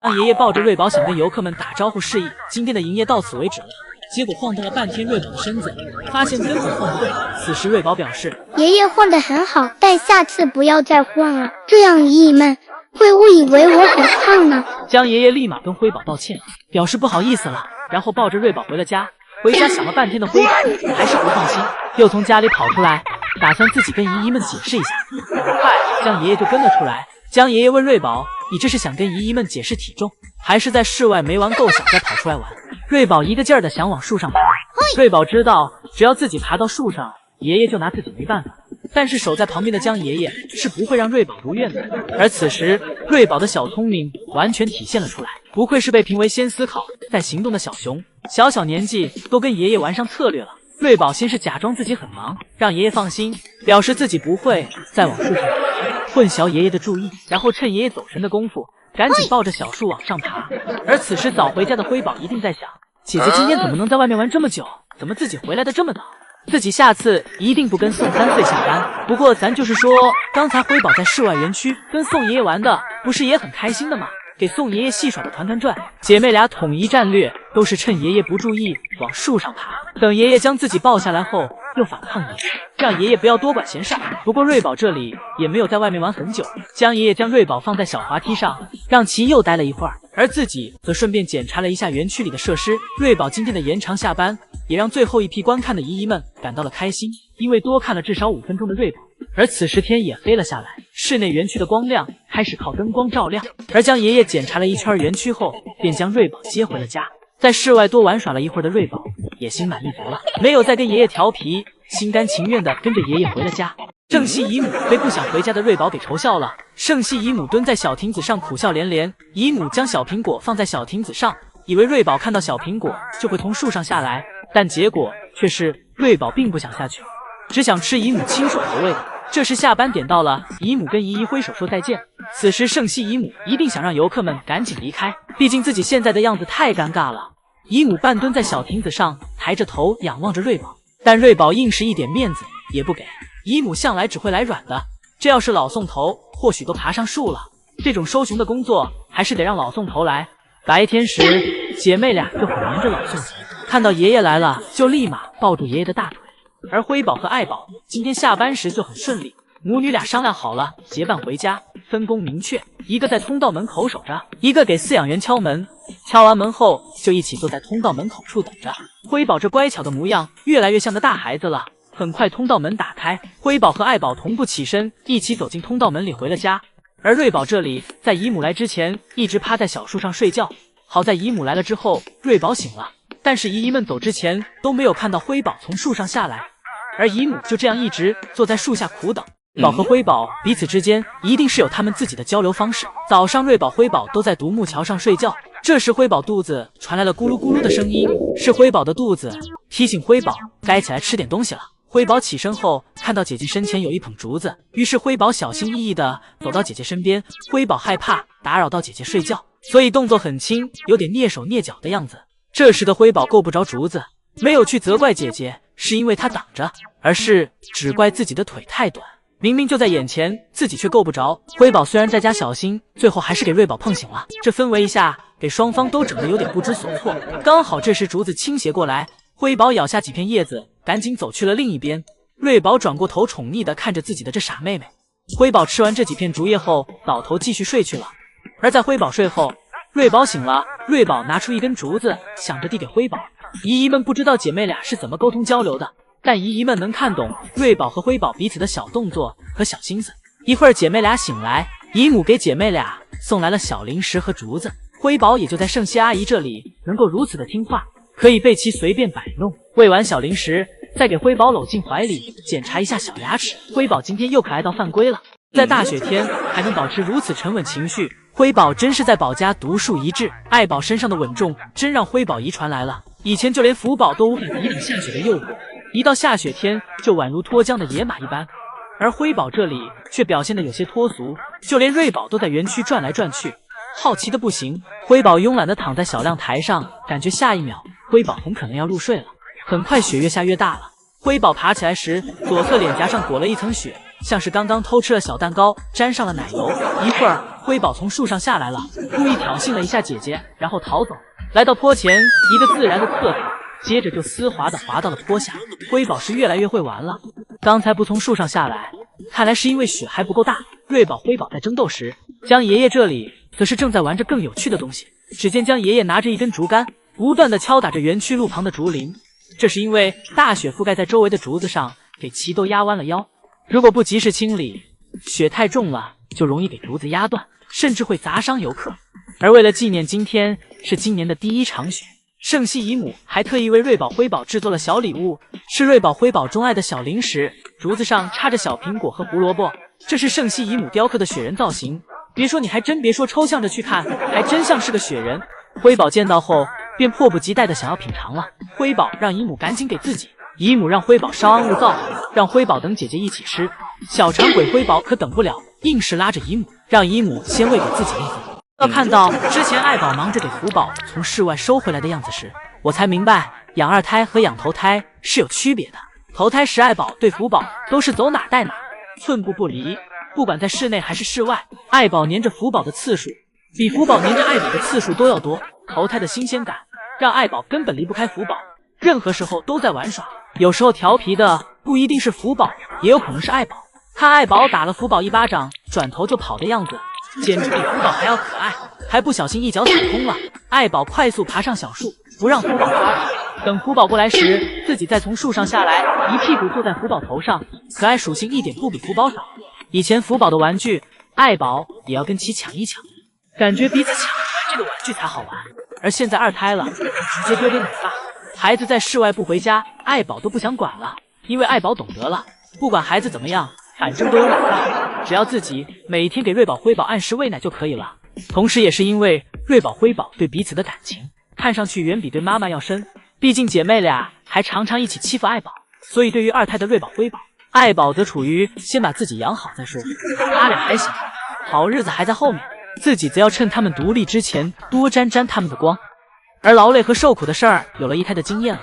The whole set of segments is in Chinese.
让爷爷抱着瑞宝想跟游客们打招呼示意，今天的营业到此为止了。结果晃动了半天瑞宝的身子，发现根本晃不动。此时瑞宝表示，爷爷晃得很好，但下次不要再晃了，这样姨姨们会误以为我很胖呢。江爷爷立马跟辉宝道歉，表示不好意思了，然后抱着瑞宝回了家。回家想了半天的辉宝还是不放心，又从家里跑出来，打算自己跟姨姨们解释一下。很快江爷爷就跟了出来。江爷爷问瑞宝，你这是想跟姨姨们解释体重，还是在室外没玩够想再跑出来玩？瑞宝一个劲儿的想往树上爬。瑞宝知道只要自己爬到树上，爷爷就拿自己没办法，但是守在旁边的江爷爷是不会让瑞宝如愿的。而此时瑞宝的小聪明完全体现了出来，不愧是被评为先思考再行动的小熊，小年纪都跟爷爷玩上策略了。瑞宝先是假装自己很忙，让爷爷放心，表示自己不会再往树上爬，混淆爷爷的注意，然后趁爷爷走神的功夫赶紧抱着小树往上爬。而此时早回家的辉宝一定在想，姐姐今天怎么能在外面玩这么久，怎么自己回来的这么早，自己下次一定不跟宋3岁下班。不过咱就是说，刚才辉宝在室外园区跟宋爷爷玩的不是也很开心的吗？给宋爷爷戏耍的团团转。姐妹俩统一战略都是趁爷爷不注意往树上爬，等爷爷将自己抱下来后又反抗爷爷，让爷爷不要多管闲事。不过瑞宝这里也没有在外面玩很久，江爷爷将瑞宝放在小滑梯上，让其又待了一会儿，而自己则顺便检查了一下园区里的设施。瑞宝今天的延长下班也让最后一批观看的姨姨们感到了开心，因为多看了至少5分钟的瑞宝。而此时天也黑了下来，室内园区的光亮开始靠灯光照亮。而江爷爷检查了一圈园区后，便将瑞宝接回了家。在室外多玩耍了一会儿的瑞宝也心满意足了，没有再跟爷爷调皮，心甘情愿地跟着爷爷回了家。盛熙姨母被不想回家的瑞宝给嘲笑了，盛熙姨母蹲在小亭子上苦笑连连。姨母将小苹果放在小亭子上，以为瑞宝看到小苹果就会从树上下来，但结果却是瑞宝并不想下去，只想吃姨母亲手投喂的。这时下班点到了，姨母跟姨姨挥手说再见。此时盛熙姨母一定想让游客们赶紧离开，毕竟自己现在的样子太尴尬了。姨母半蹲在小亭子上，抬着头仰望着瑞宝，但瑞宝硬是一点面子也不给。姨母向来只会来软的，这要是老宋头或许都爬上树了。这种收熊的工作还是得让老宋头来。白天时姐妹俩就很黏着老宋头，看到爷爷来了就立马抱住爷爷的大腿。而辉宝和爱宝今天下班时就很顺利，母女俩商量好了结伴回家，分工明确，一个在通道门口守着，一个给饲养员敲门。敲完门后就一起坐在通道门口处等着。辉宝这乖巧的模样越来越像个大孩子了。很快通道门打开，辉宝和爱宝同步起身，一起走进通道门里回了家。而瑞宝这里在姨母来之前一直趴在小树上睡觉，好在姨母来了之后瑞宝醒了，但是姨姨们走之前都没有看到辉宝从树上下来，而姨母就这样一直坐在树下苦等。宝和辉宝彼此之间一定是有他们自己的交流方式。早上瑞宝、辉宝都在独木桥上睡觉，这时辉宝肚子传来了咕噜咕噜的声音，是辉宝的肚子提醒辉宝该起来吃点东西了。辉宝起身后看到姐姐身前有一捧竹子，于是辉宝小心翼翼地走到姐姐身边。辉宝害怕打扰到姐姐睡觉，所以动作很轻，有点蹑手蹑脚的样子。这时的辉宝够不着竹子，没有去责怪姐姐是因为她挡着，而是只怪自己的腿太短，明明就在眼前，自己却够不着。辉宝虽然在家小心，最后还是给瑞宝碰醒了。这氛围一下给双方都整得有点不知所措。刚好这时竹子倾斜过来，辉宝咬下几片叶子，赶紧走去了另一边。瑞宝转过头宠溺地看着自己的这傻妹妹。辉宝吃完这几片竹叶后倒头继续睡去了。而在辉宝睡后，瑞宝醒了，瑞宝拿出一根竹子，想着递给辉宝。姨姨们不知道姐妹俩是怎么沟通交流的，但姨姨们能看懂瑞宝和辉宝彼此的小动作和小心思。一会儿姐妹俩醒来，姨母给姐妹俩送来了小零食和竹子，辉宝也就在盛熙阿姨这里能够如此的听话，可以被其随便摆弄。喂完小零食，再给辉宝搂进怀里检查一下小牙齿。辉宝今天又可爱到犯规了，在大雪天还能保持如此沉稳情绪，辉宝真是在宝家独树一帜。爱宝身上的稳重真让辉宝遗传来了，以前就连福宝都无法抵挡下雪的诱惑，一到下雪天就宛如脱缰的野马一般。而辉宝这里却表现得有些脱俗，就连瑞宝都在园区转来转去，好奇的不行。辉宝慵懒地躺在小亮台上，感觉下一秒辉宝很可能要入睡了。很快雪越下越大了，辉宝爬起来时左侧脸颊上裹了一层雪，像是刚刚偷吃了小蛋糕，沾上了奶油。一会儿，辉宝从树上下来了，故意挑衅了一下姐姐，然后逃走。来到坡前，一个自然的侧跳，接着就丝滑的滑到了坡下。辉宝是越来越会玩了，刚才不从树上下来，看来是因为雪还不够大。瑞宝、辉宝在争斗时，江爷爷这里则是正在玩着更有趣的东西。只见江爷爷拿着一根竹竿，不断的敲打着园区路旁的竹林。这是因为大雪覆盖在周围的竹子上，给旗都压弯了腰。如果不及时清理，雪太重了，就容易给竹子压断，甚至会砸伤游客。而为了纪念今天是今年的第一场雪，圣西姨母还特意为瑞宝、辉宝制作了小礼物，是瑞宝、辉宝钟爱的小零食，竹子上插着小苹果和胡萝卜。这是圣西姨母雕刻的雪人造型，别说你还真别说，抽象着去看，还真像是个雪人。辉宝见到后便迫不及待的想要品尝了。辉宝让姨母赶紧给自己，姨母让辉宝稍安勿躁，让辉宝等姐姐一起吃。小馋鬼辉宝可等不了，硬是拉着姨母，让姨母先喂给自己一口。要看到之前爱宝忙着给福宝从室外收回来的样子时，我才明白养二胎和养头胎是有区别的。头胎时爱宝对福宝都是走哪带哪，寸步不离，不管在室内还是室外，爱宝黏着福宝的次数比福宝黏着爱宝的次数都要多。头胎的新鲜感让爱宝根本离不开福宝，任何时候都在玩耍。有时候调皮的不一定是福宝，也有可能是爱宝。看爱宝打了福宝一巴掌，转头就跑的样子，简直比福宝还要可爱，还不小心一脚踩空了。爱宝快速爬上小树，不让福宝抓住。等福宝过来时，自己再从树上下来，一屁股坐在福宝头上，可爱属性一点不比福宝少。以前福宝的玩具，爱宝也要跟其抢一抢，感觉彼此抢着玩这个玩具才好玩。而现在二胎了，直接丢给奶爸。孩子在室外不回家，爱宝都不想管了，因为爱宝懂得了，不管孩子怎么样，反正都有奶爸，只要自己每天给瑞宝、辉宝按时喂奶就可以了。同时也是因为瑞宝、辉宝对彼此的感情看上去远比对妈妈要深，毕竟姐妹俩还常常一起欺负爱宝，所以对于二胎的瑞宝、辉宝，爱宝则处于先把自己养好再说，他俩还行，好日子还在后面，自己则要趁他们独立之前多沾沾他们的光。而劳累和受苦的事儿有了一胎的经验了，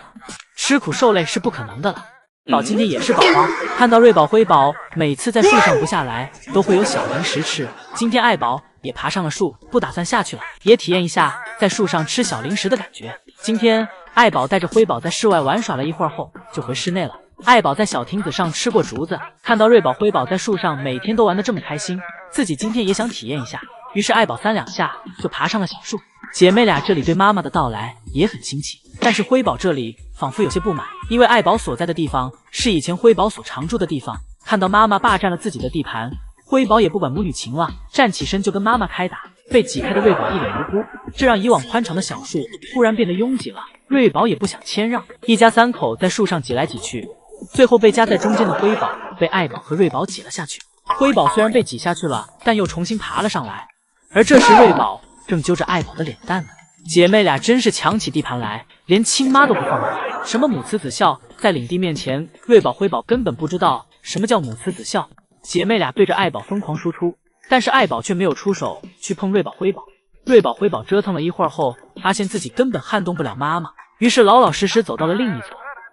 吃苦受累是不可能的了。宝今天也是宝宝，看到瑞宝、辉宝每次在树上不下来，都会有小零食吃。今天爱宝也爬上了树，不打算下去了，也体验一下在树上吃小零食的感觉。今天爱宝带着辉宝在室外玩耍了一会儿后，就回室内了。爱宝在小亭子上吃过竹子，看到瑞宝、辉宝在树上每天都玩得这么开心，自己今天也想体验一下，于是爱宝3两下就爬上了小树。姐妹俩这里对妈妈的到来也很新奇，但是辉宝这里仿佛有些不满，因为爱宝所在的地方是以前辉宝所常住的地方，看到妈妈霸占了自己的地盘，辉宝也不管母女情了，站起身就跟妈妈开打。被挤开的瑞宝一脸无辜，这让以往宽敞的小树突然变得拥挤了。瑞宝也不想谦让，一家3口在树上挤来挤去，最后被夹在中间的辉宝被爱宝和瑞宝挤了下去。辉宝虽然被挤下去了，但又重新爬了上来。而这时瑞宝正揪着爱宝的脸蛋呢，姐妹俩真是抢起地盘来，连亲妈都不放过。什么母慈子孝，在领地面前，瑞宝、辉宝根本不知道什么叫母慈子孝。姐妹俩对着爱宝疯狂输出，但是爱宝却没有出手去碰瑞宝、辉宝。瑞宝、辉宝折腾了一会儿后，发现自己根本撼动不了妈妈，于是老老实实走到了另一侧。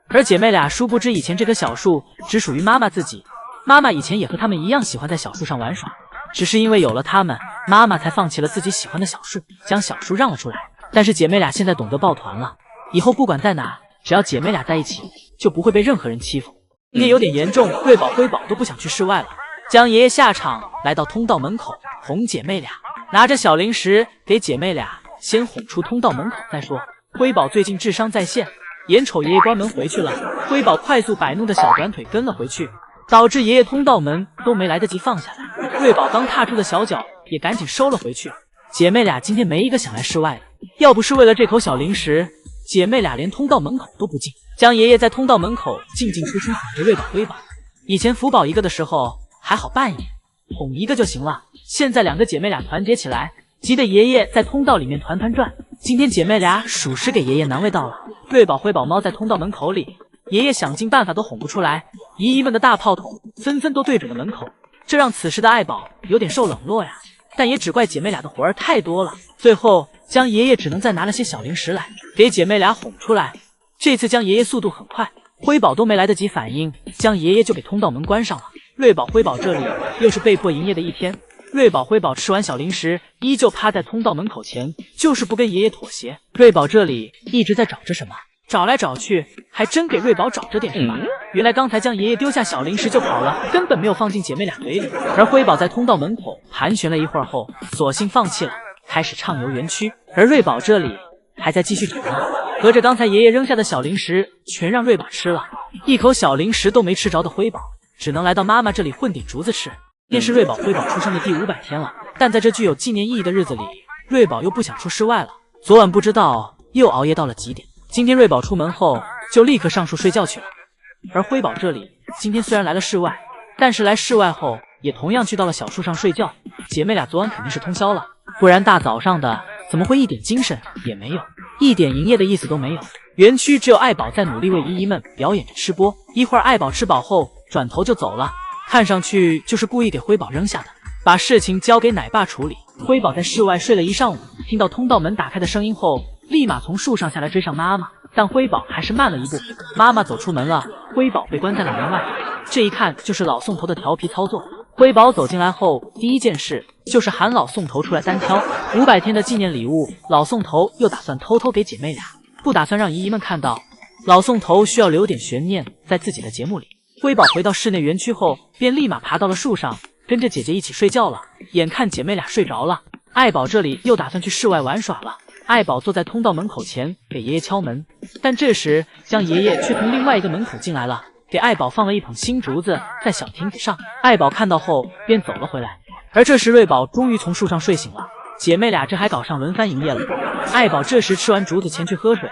而姐妹俩殊不知，以前这棵小树只属于妈妈自己，妈妈以前也和他们一样喜欢在小树上玩耍，只是因为有了他们，妈妈才放弃了自己喜欢的小树，将小树让了出来。但是姐妹俩现在懂得抱团了，以后不管在哪，只要姐妹俩在一起，就不会被任何人欺负。今天有点严重，瑞宝、辉宝都不想去室外了。江爷爷下场来到通道门口哄姐妹俩，拿着小零食给姐妹俩先哄出通道门口再说。辉宝最近智商在线，眼瞅爷爷关门回去了，辉宝快速摆弄着小短腿跟了回去，导致爷爷通道门都没来得及放下来。瑞宝刚踏出的小脚也赶紧收了回去。姐妹俩今天没一个想来室外的，要不是为了这口小零食，姐妹俩连通道门口都不进。江爷爷在通道门口进进出出哄着瑞宝、辉宝。以前福宝一个的时候还好扮演，哄一个就行了，现在2个姐妹俩团结起来，急得爷爷在通道里面团团转。今天姐妹俩属实给爷爷难为到了。瑞宝、辉宝猫在通道门口里，爷爷想尽办法都哄不出来，姨姨们的大炮筒纷纷都对准了门口，这让此时的爱宝有点受冷落呀。但也只怪姐妹俩的活儿太多了，最后江爷爷只能再拿了些小零食来给姐妹俩哄出来。这次江爷爷速度很快，辉宝都没来得及反应，江爷爷就给通道门关上了。瑞宝辉宝这里又是被迫营业的一天。瑞宝辉宝吃完小零食，依旧趴在通道门口前，就是不跟爷爷妥协。瑞宝这里一直在找着什么，找来找去，还真给瑞宝找着点什么。原来刚才将爷爷丢下小零食就跑了，根本没有放进姐妹俩嘴里。而辉宝在通道门口盘旋了一会儿后，索性放弃了，开始畅游园区。而瑞宝这里还在继续找呢，合着刚才爷爷扔下的小零食全让瑞宝吃了，一口小零食都没吃着的辉宝，只能来到妈妈这里混点竹子吃。今天是瑞宝辉宝出生的第500天了，但在这具有纪念意义的日子里，瑞宝又不想出室外了。昨晚不知道又熬夜到了几点，今天瑞宝出门后就立刻上树睡觉去了。而辉宝这里今天虽然来了室外，但是来室外后也同样去到了小树上睡觉。姐妹俩昨晚肯定是通宵了，不然大早上的怎么会一点精神也没有，一点营业的意思都没有。园区只有爱宝在努力为姨姨们表演着吃播。一会儿爱宝吃饱后转头就走了，看上去就是故意给辉宝扔下的，把事情交给奶爸处理。辉宝在室外睡了一上午，听到通道门打开的声音后，立马从树上下来追上妈妈，但辉宝还是慢了一步。妈妈走出门了，辉宝被关在了门外。这一看就是老宋头的调皮操作。辉宝走进来后，第一件事就是喊老宋头出来单挑。500天的纪念礼物，老宋头又打算偷偷给姐妹俩，不打算让姨姨们看到。老宋头需要留点悬念在自己的节目里。辉宝回到室内园区后，便立马爬到了树上，跟着姐姐一起睡觉了。眼看姐妹俩睡着了，爱宝这里又打算去室外玩耍了。爱宝坐在通道门口前给爷爷敲门，但这时江爷爷却从另外一个门口进来了，给爱宝放了一捧新竹子在小亭子上。爱宝看到后便走了回来。而这时瑞宝终于从树上睡醒了，姐妹俩这还搞上轮番营业了。爱宝这时吃完竹子前去喝水，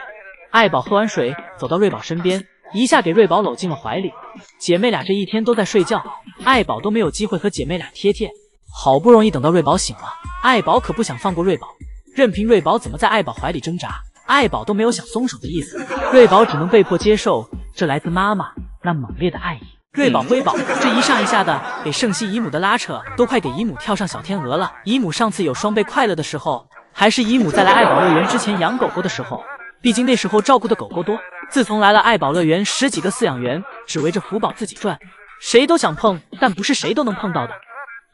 爱宝喝完水走到瑞宝身边，一下给瑞宝搂进了怀里。姐妹俩这一天都在睡觉，爱宝都没有机会和姐妹俩贴贴。好不容易等到瑞宝醒了，爱宝可不想放过瑞宝，任凭瑞宝怎么在爱宝怀里挣扎，爱宝都没有想松手的意思。瑞宝只能被迫接受这来自妈妈那猛烈的爱意。瑞宝辉宝这一上一下的给圣熙姨母的拉扯，都快给姨母跳上小天鹅了。姨母上次有双倍快乐的时候，还是姨母在来爱宝乐园之前养狗狗的时候，毕竟那时候照顾的狗狗多。自从来了爱宝乐园，10几个饲养员只围着福宝自己转，谁都想碰，但不是谁都能碰到的。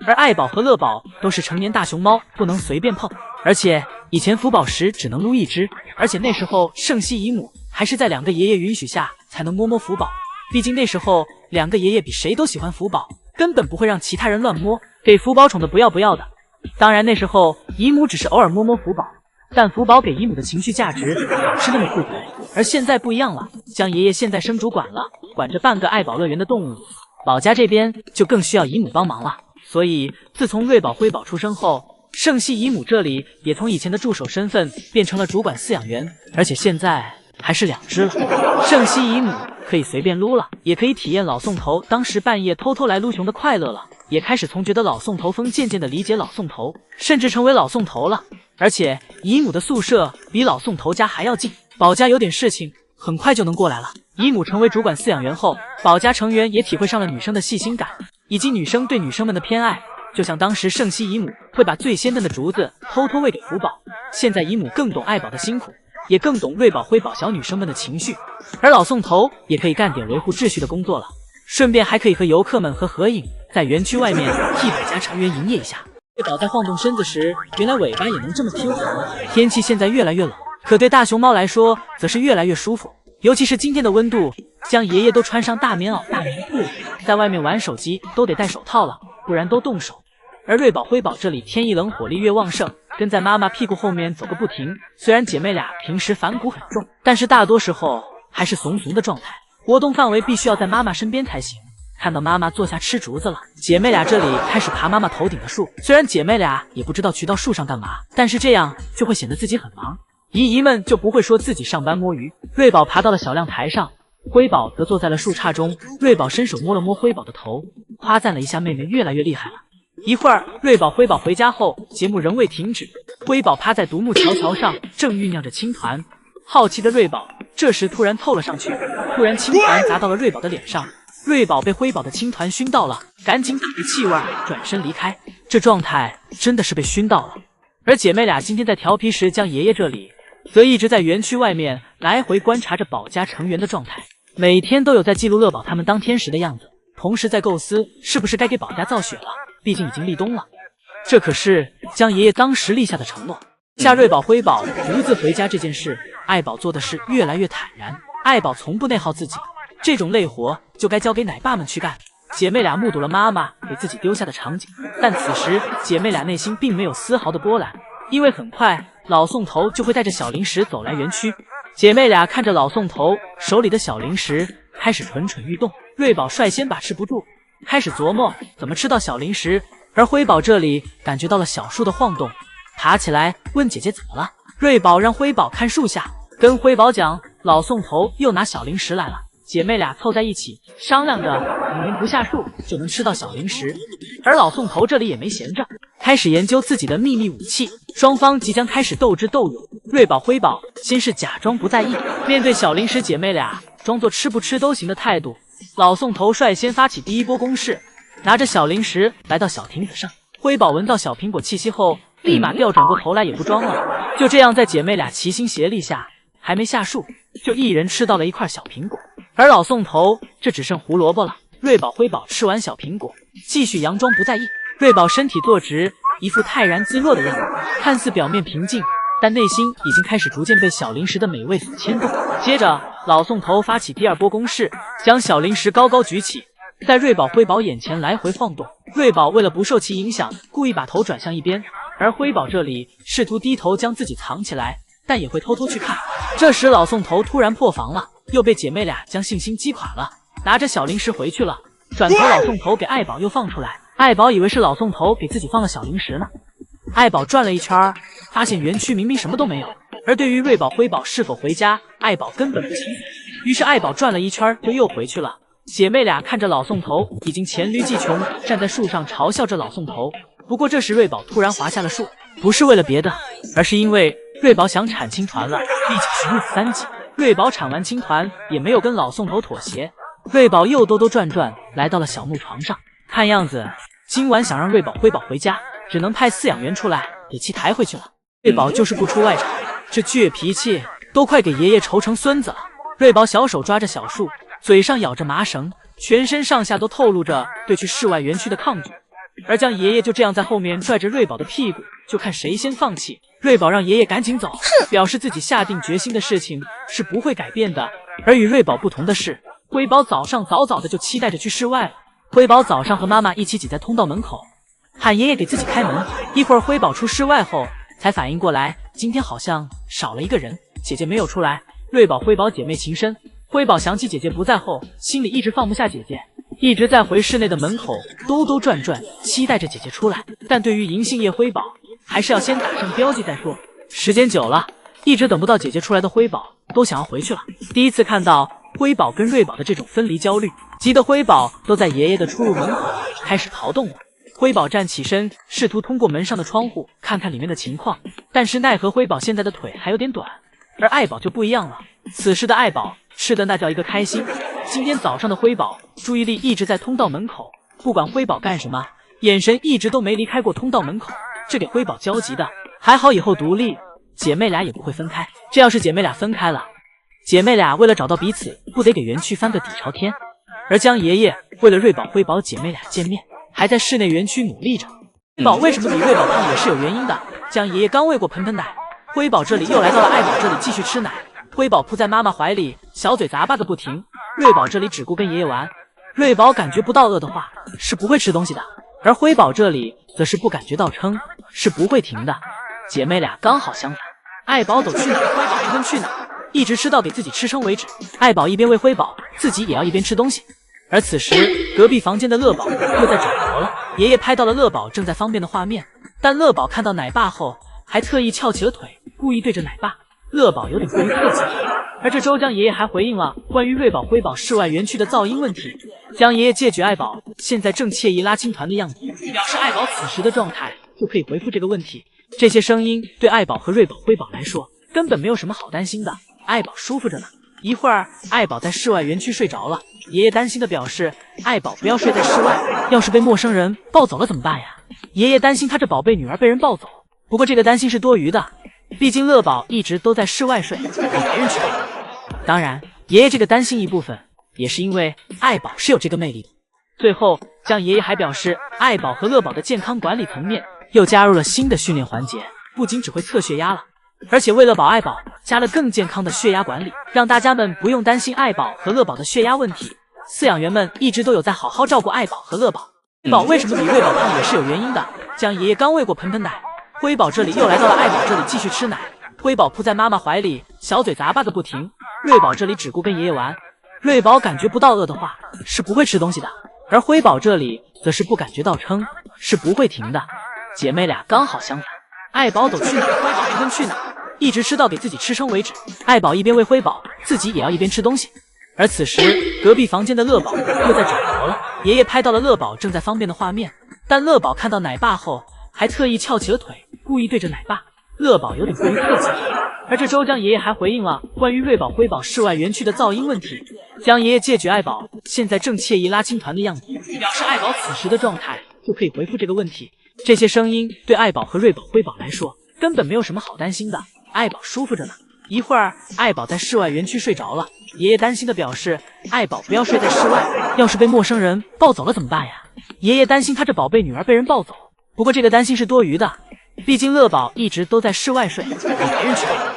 而爱宝和乐宝都是成年大熊猫，不能随便碰。而且以前福宝时只能撸一只，而且那时候圣熙姨母还是在2个爷爷允许下才能摸摸福宝，毕竟那时候2个爷爷比谁都喜欢福宝，根本不会让其他人乱摸，给福宝宠得不要不要的。当然那时候姨母只是偶尔摸摸福宝，但福宝给姨母的情绪价值老是那么自足。而现在不一样了，江爷爷现在升主管了，管着半个爱宝乐园的动物，宝家这边就更需要姨母帮忙了。所以自从瑞宝辉宝出生后，圣熙姨母这里也从以前的助手身份变成了主管饲养员，而且现在还是2只了。圣熙姨母可以随便撸了，也可以体验老宋头当时半夜偷偷来撸熊的快乐了，也开始从觉得老宋头疯渐渐的理解老宋头，甚至成为老宋头了。而且姨母的宿舍比老宋头家还要近，宝家有点事情很快就能过来了。姨母成为主管饲养员后，宝家成员也体会上了女生的细心感，以及女生对女生们的偏爱。就像当时圣熙姨母会把最鲜嫩的竹子偷偷喂给福宝，现在姨母更懂爱宝的辛苦，也更懂瑞宝辉宝小女生们的情绪。而老宋头也可以干点维护秩序的工作了，顺便还可以和游客们和合影，在园区外面替宝家成员营业一下。瑞宝在晃动身子时，原来尾巴也能这么飘滑。天气现在越来越冷，可对大熊猫来说则是越来越舒服，尤其是今天的温度，将爷爷都穿上大棉袄大棉裤，在外面玩手机都得戴手套了，不然都冻手。而瑞宝辉宝这里天一冷火力越旺盛，跟在妈妈屁股后面走个不停。虽然姐妹俩平时反骨很重，但是大多时候还是怂怂的状态，活动范围必须要在妈妈身边才行。看到妈妈坐下吃竹子了，姐妹俩这里开始爬妈妈头顶的树。虽然姐妹俩也不知道去到树上干嘛，但是这样就会显得自己很忙，姨姨们就不会说自己上班摸鱼。瑞宝爬到了小亮台上，辉宝则坐在了树杈中。瑞宝伸手摸了摸辉宝的头，夸赞了一下妹妹越来越厉害了。一会儿，瑞宝辉宝回家后，节目仍未停止。辉宝趴在独木桥上，正酝酿着青团。好奇的瑞宝这时突然凑了上去，突然青团砸到了瑞宝的脸上。瑞宝被辉宝的青团熏到了，赶紧打着气味转身离开。这状态真的是被熏到了。而姐妹俩今天在调皮时，将爷爷这里则一直在园区外面来回观察着宝家成员的状态，每天都有在记录乐宝他们当天时的样子。同时在构思是不是该给宝家造血了，毕竟已经立冬了。这可是江爷爷当时立下的承诺。夏瑞宝辉宝独自回家这件事，爱宝做的是越来越坦然。爱宝从不内耗自己，这种累活就该交给奶爸们去干。姐妹俩目睹了妈妈给自己丢下的场景，但此时姐妹俩内心并没有丝毫的波澜，因为很快老宋头就会带着小零食走来园区。姐妹俩看着老宋头手里的小零食，开始蠢蠢欲动。瑞宝率先把持不住，开始琢磨怎么吃到小零食，而辉宝这里感觉到了小树的晃动，爬起来问姐姐怎么了。瑞宝让辉宝看树下，跟辉宝讲老宋头又拿小零食来了。姐妹俩凑在一起商量着，你们不下树就能吃到小零食。而老宋头这里也没闲着，开始研究自己的秘密武器。双方即将开始斗智斗勇。瑞宝辉宝先是假装不在意，面对小零食姐妹俩装作吃不吃都行的态度。老宋头率先发起第一波攻势，拿着小零食来到小亭子上。辉宝闻到小苹果气息后，立马调转过头来也不装了。就这样在姐妹俩齐心协力下，还没下树就一人吃到了一块小苹果。而老宋头这只剩胡萝卜了。瑞宝辉宝吃完小苹果，继续佯装不在意。瑞宝身体坐直，一副泰然自若的样子，看似表面平静，但内心已经开始逐渐被小零食的美味所牵动。接着老宋头发起第二波攻势，将小零食高高举起，在瑞宝辉宝眼前来回晃动。瑞宝为了不受其影响，故意把头转向一边，而辉宝这里试图低头将自己藏起来，但也会偷偷去看。这时老宋头突然破防了，又被姐妹俩将信心击垮了，拿着小零食回去了。转头老宋头给爱宝又放出来，爱宝以为是老宋头给自己放了小零食呢。爱宝转了一圈，发现园区明明什么都没有。而对于瑞宝辉宝是否回家，爱宝根本不清楚。于是爱宝转了一圈就又回去了。姐妹俩看着老宋头已经黔驴技穷，站在树上嘲笑着老宋头。不过这时瑞宝突然滑下了树，不是为了别的，而是因为瑞宝想产青团了，毕竟是木子3级。瑞宝产完青团也没有跟老宋头妥协，瑞宝又兜兜转转来到了小木床上。看样子今晚想让瑞宝辉宝回家，只能派饲养员出来给其抬回去了。瑞宝就是不出外场，这倔脾气都快给爷爷愁成孙子了。瑞宝小手抓着小树，嘴上咬着麻绳，全身上下都透露着对去室外园区的抗拒。而将爷爷就这样在后面拽着瑞宝的屁股，就看谁先放弃。瑞宝让爷爷赶紧走，表示自己下定决心的事情是不会改变的。而与瑞宝不同的是，辉宝早上早早的就期待着去室外了。辉宝早上和妈妈一起挤在通道门口，喊爷爷给自己开门。一会儿辉宝出室外后才反应过来，今天好像少了一个人，姐姐没有出来。瑞宝辉宝姐妹情深，辉宝想起姐姐不在后，心里一直放不下姐姐，一直在回室内的门口兜兜转转，期待着姐姐出来。但对于银杏叶辉宝，还是要先打上标记再说。时间久了，一直等不到姐姐出来的辉宝都想要回去了。第一次看到辉宝跟瑞宝的这种分离焦虑，急得辉宝都在爷爷的出入门口开始逃动了。辉宝站起身，试图通过门上的窗户看看里面的情况，但是奈何辉宝现在的腿还有点短。而爱宝就不一样了，此时的爱宝吃的那叫一个开心。今天早上的辉宝注意力一直在通道门口，不管辉宝干什么，眼神一直都没离开过通道门口，这给辉宝焦急的。还好以后独立，姐妹俩也不会分开。这要是姐妹俩分开了，姐妹俩为了找到彼此，不得给园区翻个底朝天。而江爷爷为了瑞宝辉宝姐妹俩见面，还在室内园区努力着。辉宝为什么比瑞宝胖也是有原因的。江爷爷刚喂过盆盆奶，辉宝这里又来到了爱宝这里继续吃奶。辉宝扑在妈妈怀里，小嘴咂巴个不停。瑞宝这里只顾跟爷爷玩。瑞宝感觉不到饿的话是不会吃东西的，而辉宝这里则是不感觉到撑是不会停的。姐妹俩刚好相反，爱宝走去哪，辉宝就跟去哪，一直吃到给自己吃撑为止。爱宝一边喂辉宝，自己也要一边吃东西。而此时隔壁房间的乐宝又在整活了，爷爷拍到了乐宝正在方便的画面，但乐宝看到奶爸后还特意翘起了腿，故意对着奶爸。乐宝有点过于客气。而这周江爷爷还回应了关于瑞宝辉宝室外园区的噪音问题。江爷爷借据爱宝现在正惬意拉青团的样子，表示爱宝此时的状态就可以回复这个问题。这些声音对爱宝和瑞宝辉宝来说根本没有什么好担心的，爱宝舒服着呢。一会儿爱宝在室外园区睡着了，爷爷担心的表示爱宝不要睡在室外，要是被陌生人抱走了怎么办呀？爷爷担心他这宝贝女儿被人抱走，不过这个担心是多余的，毕竟乐宝一直都在室外睡，也没人去抱。当然爷爷这个担心一部分也是因为爱宝是有这个魅力的。最后，江爷爷还表示，爱宝和乐宝的健康管理层面又加入了新的训练环节，不仅只会测血压了，而且为了保爱宝，加了更健康的血压管理，让大家们不用担心爱宝和乐宝的血压问题。饲养员们一直都有在好好照顾爱宝和乐宝。爱宝为什么比瑞宝胖也是有原因的。江爷爷刚喂过盆盆奶，辉宝这里又来到了爱宝这里继续吃奶。辉宝扑在妈妈怀里，小嘴咂巴个不停。瑞宝这里只顾跟爷爷玩。瑞宝感觉不到饿的话是不会吃东西的，而辉宝这里则是不感觉到撑是不会停的。姐妹俩刚好相反，爱宝走去哪，辉宝就跟去哪，一直吃到给自己吃撑为止。爱宝一边喂辉宝，自己也要一边吃东西。而此时，隔壁房间的乐宝又在转头了。爷爷拍到了乐宝正在方便的画面，但乐宝看到奶爸后，还特意翘起了腿，故意对着奶爸。乐宝有点过于客气。而这周江爷爷还回应了关于瑞宝辉宝室外园区的噪音问题。江爷爷借据爱宝现在正惬意拉青团的样子，表示爱宝此时的状态就可以回复这个问题。这些声音对爱宝和瑞宝辉宝来说根本没有什么好担心的，爱宝舒服着呢。一会儿，爱宝在室外园区睡着了。爷爷担心的表示，爱宝不要睡在室外，要是被陌生人抱走了怎么办呀？爷爷担心他这宝贝女儿被人抱走，不过这个担心是多余的，毕竟乐宝一直都在室外睡，给别人去抱。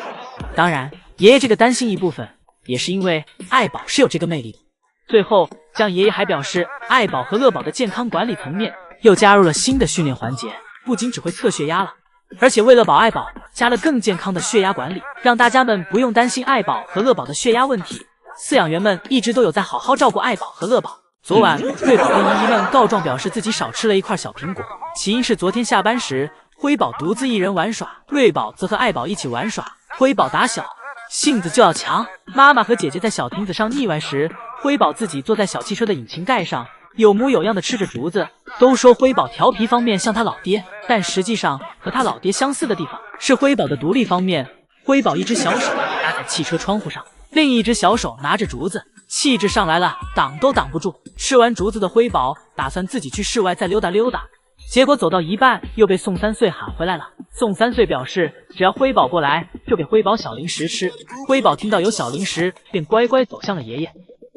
当然，爷爷这个担心一部分也是因为爱宝是有这个魅力的。最后，江爷爷还表示，爱宝和乐宝的健康管理层面又加入了新的训练环节，不仅只会测血压了，而且为了保爱宝，加了更健康的血压管理，让大家们不用担心爱宝和乐宝的血压问题。饲养员们一直都有在好好照顾爱宝和乐宝。昨晚，瑞宝跟姨姨们告状，表示自己少吃了一块小苹果，起因是昨天下班时，辉宝独自一人玩耍，瑞宝则和爱宝一起玩耍。辉宝打小性子就要强，妈妈和姐姐在小亭子上腻歪时，辉宝自己坐在小汽车的引擎盖上，有模有样的吃着竹子。都说辉宝调皮方面像他老爹，但实际上和他老爹相似的地方是辉宝的独立方面。辉宝一只小手搭在汽车窗户上，另一只小手拿着竹子，气质上来了，挡都挡不住。吃完竹子的辉宝打算自己去室外再溜达溜达，结果走到一半又被宋三岁喊回来了。宋三岁表示，只要辉宝过来就给辉宝小零食吃。辉宝听到有小零食，便乖乖走向了爷爷。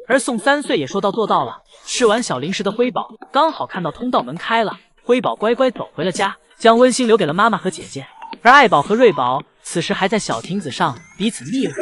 而宋三岁也说到做到了。吃完小零食的辉宝刚好看到通道门开了，辉宝乖乖走回了家，将温馨留给了妈妈和姐姐。而爱宝和瑞宝此时还在小亭子上彼此腻歪，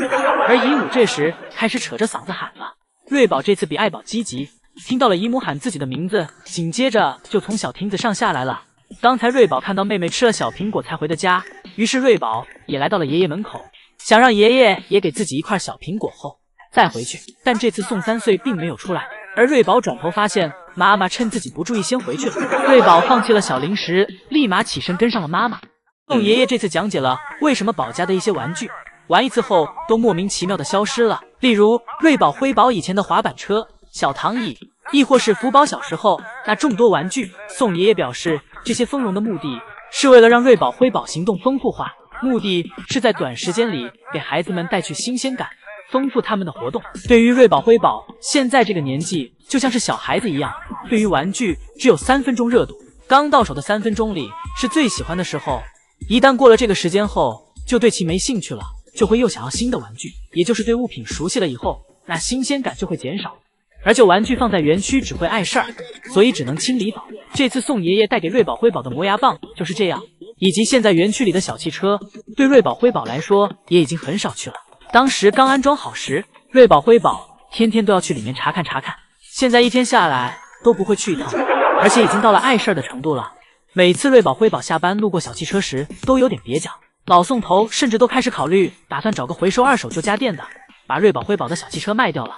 而姨母这时开始扯着嗓子喊了。瑞宝这次比爱宝积极，听到了姨母喊自己的名字，紧接着就从小亭子上下来了。刚才瑞宝看到妹妹吃了小苹果才回的家，于是瑞宝也来到了爷爷门口，想让爷爷也给自己一块小苹果后再回去。但这次宋三岁并没有出来，而瑞宝转头发现妈妈趁自己不注意先回去了。瑞宝放弃了小零食，立马起身跟上了妈妈。宋爷爷这次讲解了为什么宝家的一些玩具玩一次后都莫名其妙的消失了，例如瑞宝辉宝以前的滑板车、小躺椅，亦或是福宝小时候那众多玩具。宋爷爷表示，这些丰容的目的是为了让瑞宝辉宝行动丰富化，目的是在短时间里给孩子们带去新鲜感，丰富他们的活动。对于瑞宝辉宝现在这个年纪就像是小孩子一样，对于玩具只有3分钟热度，刚到手的3分钟里是最喜欢的时候，一旦过了这个时间后就对其没兴趣了，就会又想要新的玩具，也就是对物品熟悉了以后，那新鲜感就会减少。而旧玩具放在园区只会碍事儿，所以只能清理走。这次宋爷爷带给瑞宝辉宝的磨牙棒就是这样，以及现在园区里的小汽车，对瑞宝辉宝来说也已经很少去了。当时刚安装好时，瑞宝辉宝天天都要去里面查看查看，现在一天下来都不会去一趟，而且已经到了碍事儿的程度了。每次瑞宝辉宝下班路过小汽车时都有点蹩脚，老宋头甚至都开始考虑打算找个回收二手旧家电的，把瑞宝辉宝的小汽车卖掉了。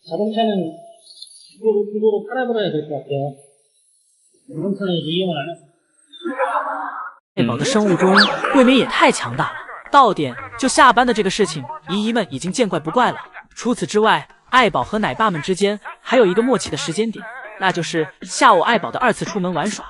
자동차는 팔아버려야 될 것 같아요. 자동차는 이용을 안 해서. 瑞宝的生物钟未免也太强大了，到点就下班的这个事情，姨姨们已经见怪不怪了。除此之外，爱宝和奶爸们之间还有一个默契的时间点，那就是下午爱宝的2次出门玩耍。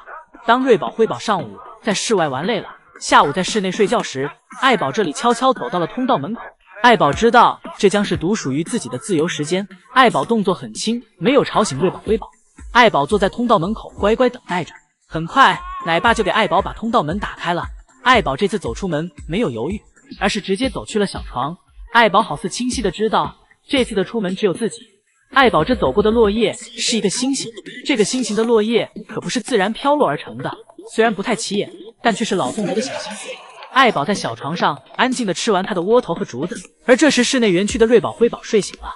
当瑞宝辉宝上午在室外玩累了，下午在室内睡觉时，爱宝这里悄悄走到了通道门口。爱宝知道这将是独属于自己的自由时间，爱宝动作很轻，没有吵醒瑞宝辉宝。爱宝坐在通道门口乖乖等待着。很快，奶爸就给爱宝把通道门打开了。爱宝这次走出门没有犹豫，而是直接走去了小床。爱宝好似清晰的知道，这次的出门只有自己，爱宝这走过的落叶是一个心形，这个心形的落叶可不是自然飘落而成的，虽然不太起眼，但却是老凤头的小心思。爱宝在小床上安静地吃完他的窝头和竹子，而这时室内园区的瑞宝、辉宝睡醒了。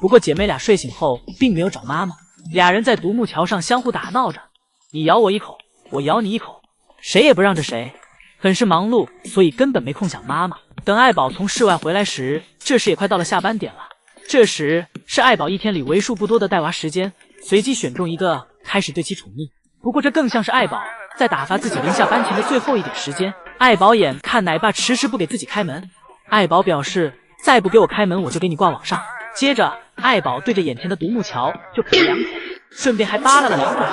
不过姐妹俩睡醒后并没有找妈妈，俩人在独木桥上相互打闹着，你咬我一口，我咬你一口，谁也不让着谁，很是忙碌，所以根本没空想妈妈。等爱宝从室外回来时，这时也快到了下班点了。这时是爱宝一天里为数不多的带娃时间，随机选中一个开始对其宠溺。不过这更像是爱宝在打发自己临下班前的最后一点时间。爱宝眼看奶爸迟迟不给自己开门，爱宝表示再不给我开门我就给你挂网上。接着爱宝对着眼前的独木桥就啃了2口，顺便还扒拉了2口。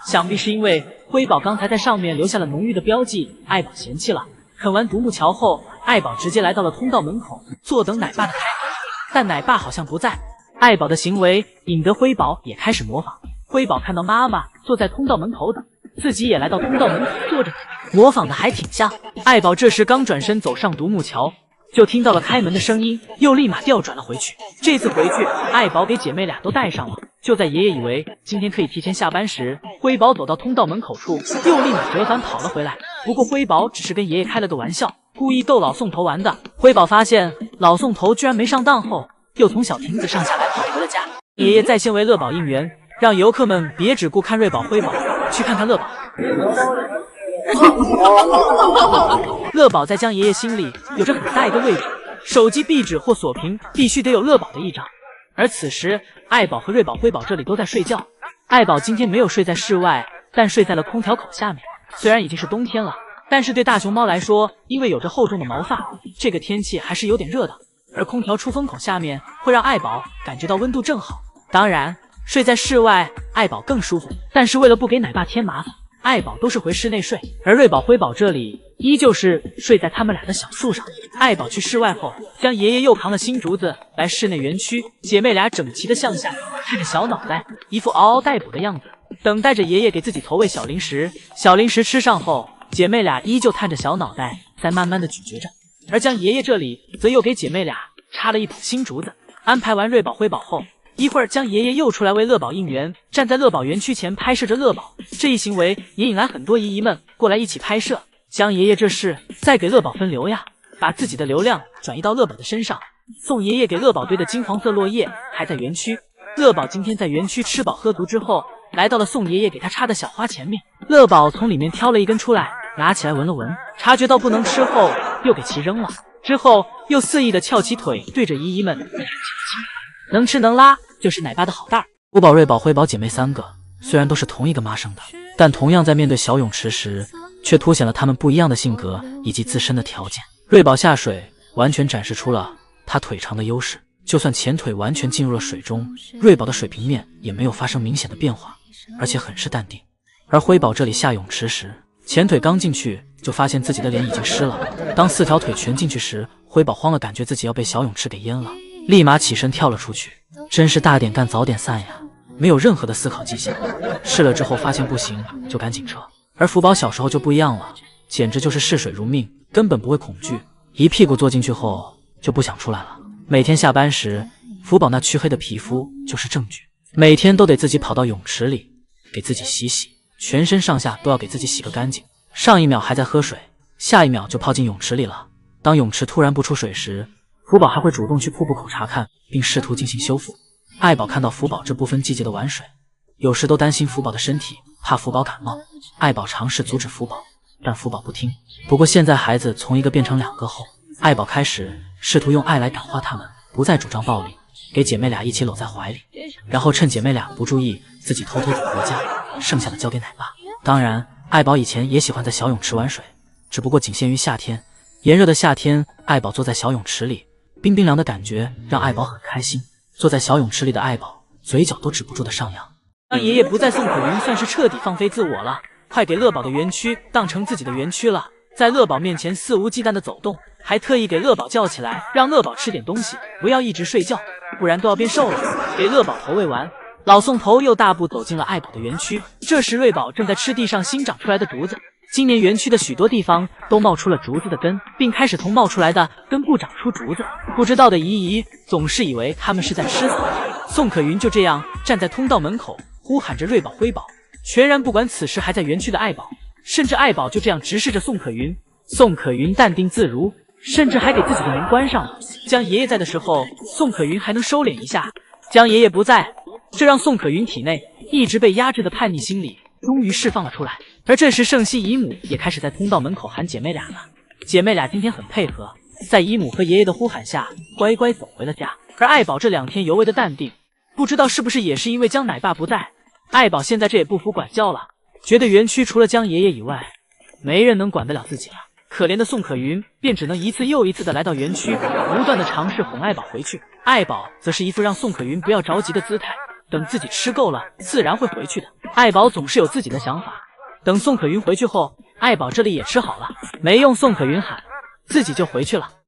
想必是因为辉宝刚才在上面留下了浓郁的标记，爱宝嫌弃了。啃完独木桥后，爱宝直接来到了通道门口，坐等奶爸的开门。但奶爸好像不在，爱宝的行为引得辉宝也开始模仿。辉宝看到妈妈坐在通道门口等，自己也来到通道门口坐着，模仿的还挺像。爱宝这时刚转身走上独木桥，就听到了开门的声音，又立马调转了回去。这次回去，爱宝给姐妹俩都带上了。就在爷爷以为今天可以提前下班时，辉宝走到通道门口处，又立马折返跑了回来。不过辉宝只是跟爷爷开了个玩笑，故意逗老宋头玩的。辉宝发现老宋头居然没上当后，又从小亭子上下来跑回了家。爷爷在先为乐宝应援，让游客们别只顾看瑞宝、辉宝，去看看乐宝。乐宝在江爷爷心里有着很大一个位置，手机壁纸或锁屏必须得有乐宝的一张。而此时爱宝和瑞宝、辉宝这里都在睡觉。爱宝今天没有睡在室外，但睡在了空调口下面。虽然已经是冬天了，但是对大熊猫来说，因为有着厚重的毛发，这个天气还是有点热的。而空调出风口下面会让爱宝感觉到温度正好。当然睡在室外爱宝更舒服，但是为了不给奶爸添麻烦，爱宝都是回室内睡。而瑞宝、辉宝这里依旧是睡在他们俩的小树上。爱宝去室外后，将爷爷又扛了新竹子来室内园区，姐妹俩整齐的向下看着小脑袋，一副嗷嗷待哺的样子，等待着爷爷给自己投喂小零食。小零食吃上后，姐妹俩依旧探着小脑袋在慢慢的咀嚼着。而江爷爷这里则又给姐妹俩插了一捧新竹子。安排完瑞宝、辉宝后，一会儿江爷爷又出来为乐宝应援，站在乐宝园区前拍摄着乐宝。这一行为也引来很多姨姨们过来一起拍摄。江爷爷这是在给乐宝分流呀，把自己的流量转移到乐宝的身上。宋爷爷给乐宝堆的金黄色落叶还在园区。乐宝今天在园区吃饱喝足之后，来到了宋爷爷给他插的小花前面。乐宝从里面挑了一根出来，拿起来闻了闻，察觉到不能吃后又给其扔了，之后又肆意的翘起腿对着姨姨们能吃能拉，就是奶爸的好蛋儿。珠宝、瑞宝、辉宝姐妹3个虽然都是同一个妈生的，但同样在面对小泳池时，却凸显了她们不一样的性格以及自身的条件。瑞宝下水完全展示出了她腿长的优势，就算前腿完全进入了水中，瑞宝的水平面也没有发生明显的变化，而且很是淡定。而辉宝这里下泳池时，前腿刚进去就发现自己的脸已经湿了。当4条腿全进去时，辉宝慌了，感觉自己要被小泳池给淹了，立马起身跳了出去。真是大点干早点散呀，没有任何的思考迹象。试了之后发现不行就赶紧撤。而福宝小时候就不一样了，简直就是视水如命，根本不会恐惧，一屁股坐进去后就不想出来了。每天下班时，福宝那黢黑的皮肤就是证据，每天都得自己跑到泳池里给自己洗洗，全身上下都要给自己洗个干净。上一秒还在喝水，下一秒就泡进泳池里了。当泳池突然不出水时，福宝还会主动去瀑布口查看，并试图进行修复。爱宝看到福宝这不分季节的玩水，有时都担心福宝的身体，怕福宝感冒。爱宝尝试阻止福宝，但福宝不听。不过现在孩子从1个变成2个后，爱宝开始试图用爱来感化他们，不再主张暴力，给姐妹俩一起搂在怀里，然后趁姐妹俩不注意，自己偷偷走回家，剩下的交给奶爸。当然爱宝以前也喜欢在小泳池玩水，只不过仅限于夏天。炎热的夏天，爱宝坐在小泳池里，冰冰凉的感觉让爱宝很开心。坐在小泳池里的爱宝嘴角都止不住的上扬。当爷爷不再送口云，算是彻底放飞自我了，快给乐宝的园区当成自己的园区了，在乐宝面前肆无忌惮的走动，还特意给乐宝叫起来，让乐宝吃点东西，不要一直睡觉，不然都要变瘦了。给乐宝投喂完，老宋头又大步走进了爱宝的园区。这时瑞宝正在吃地上新长出来的竹子。今年园区的许多地方都冒出了竹子的根，并开始从冒出来的根部长出竹子。不知道的姨姨总是以为他们是在吃草，宋可云就这样站在通道门口，呼喊着瑞宝、辉宝，全然不管此时还在园区的爱宝，甚至爱宝就这样直视着宋可云。宋可云淡定自如，甚至还给自己的门关上了。江爷爷在的时候，宋可云还能收敛一下，江爷爷不在，这让宋可云体内一直被压制的叛逆心理终于释放了出来。而这时盛熙姨母也开始在通道门口喊姐妹俩了。姐妹俩今天很配合，在姨母和爷爷的呼喊下乖乖走回了家。而爱宝这2天尤为的淡定，不知道是不是也是因为江奶爸不在，爱宝现在这也不服管教了，觉得园区除了江爷爷以外没人能管得了自己了。可怜的宋可云便只能一次又一次的来到园区，不断的尝试哄爱宝回去。爱宝则是一副让宋可云不要着急的姿态，等自己吃够了自然会回去的。爱宝总是有自己的想法，等宋可云回去后，爱宝这里也吃好了，没用宋可云喊，自己就回去了。